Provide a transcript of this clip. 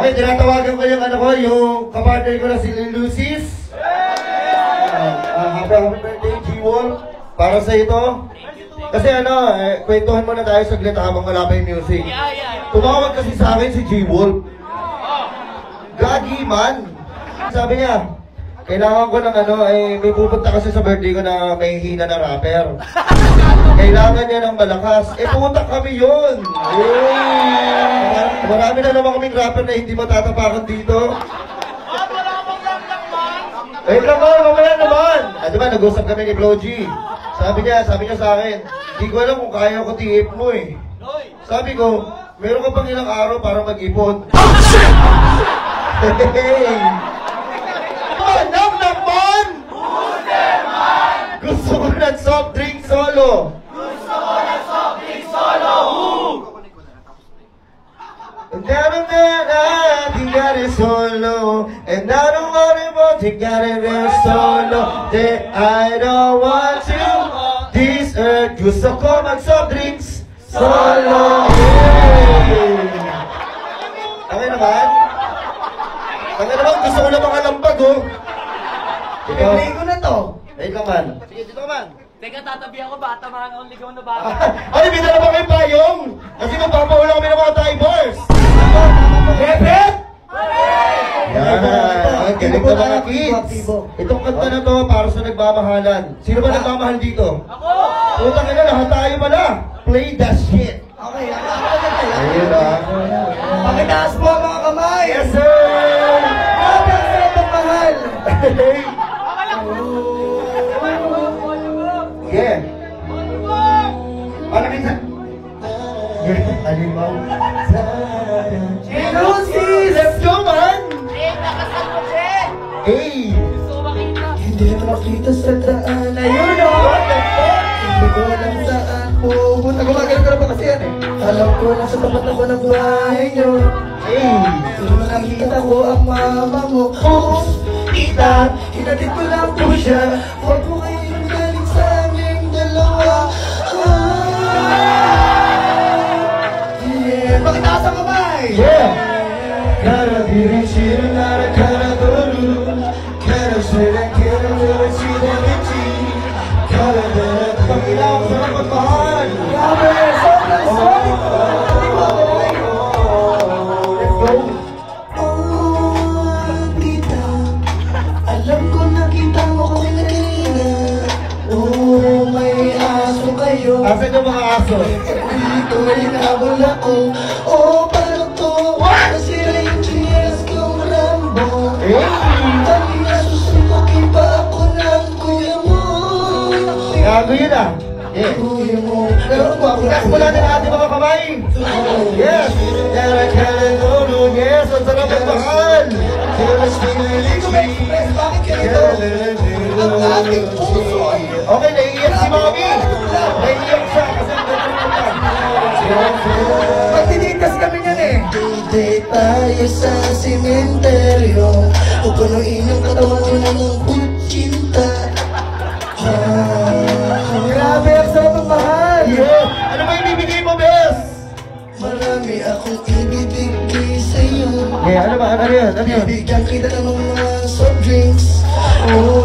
Okay, tinatawagan ko yung ano ko, yung kapartner ko na si Lucis. Happy birthday, G-Wolf. Para sa ito. Kasi ano, kwentuhan muna tayo saglit habang wala pa yung music. Tumawag kasi sa akin si G-Wolf. Gagi man. Sabi niya, kailangan ko ng ano, may pupunta kasi sa birthday ko na may hina na rapper. Kailangan niya ng malakas. Pumunta kami yun. Marami na naman kaming rapper na hindi matatapakan dito. Wait lang mo, mamaya naman. Diba, nag-usap kami ni Flo G. Sabi niya sa akin, hindi ko alam kung kaya ko TF mo eh. Sabi ko, meron ka pang ilang araw para mag-ipon. Hey! Manam naman! Gusto ko ng soft drink solo! And I don't know, you got it solo. And I don't worry about you got it real solo. That I don't want you. This earth, gusto ko mag-soft drinks solo. Okay naman? Okay naman, gusto ko na mga lampag, oh. Pinag-play ko na to. Wait lang man. Sige, dito man. Teka, tatabi ako, bata mga ang ligaw na bata. Ay, may dala ba kayong payong? Kasi magpapawala kami ng mga timers. Hep-hep! Yan, galing na mga kids. Itong kanta na to para sa nagmamahalan. Sino ba nagmamahal dito? Ako! Utang na, lahat tayo pala. Play that shit. Okay, ayun na. pakitaas mo mga kamay! Yes, sir! Grabe ang sarap ang mahal! Yeah. Ano minsan? Alimaw. Lucy! Let's go, man! Nakasal mo siya! Hey! Gusto ko makita. Hindi makita sa daan. Ayun o! Hindi ko alam saan pupunta. Gumagano ko na pa kasi yan eh. Alam ko lang sa tapat ako ng bahay nyo. Hey! Nung nakita ko ang mama mo. Oops! Tita! Hinatid ko lang po siya. Huwag mo kayong galing sa aming dalawa. Yeah! Pakitaas ang kamay! Yeah! Kara biring shiro nara kara doru. Kara shira kara doru shira kichi. Kara dara pangilaw sa pagmahal. Grabe! Sobrang solid ko! Let's go! Oh, tita, alam ko nakita mo ko kanina. Oh, may aso kayo. Asan yung mga aso? Dito may nabol ako. Oh, paano to? Nasira yung cheers kong Rambo. Kanina susubukin pa ako ng kuya mo. Gago yun ah! Yeah! Kuya mo. Pero ako Bukas mo natin ang ating mga kamay! Yes! Kara kara doru. Yes! Ang sarap ang mahal! Kara shira kichi. bakit ganito? Ang ating puso ay Okay, naiiyak si Mami! Naiiyak siya kasi magtititas kami niyan eh. Date tayo sa simenteryo. Pupunuin yung katawan mo na ng putsinta. Grabe ang sarap ang mahal. Yeah! Ano ba yung bibigay mo, Bes? Marami akong ibibigay sa'yo. Yeah, ano ba? Ano yun? Ano yun? Bigyan kita ng mga soft drinks. Oh,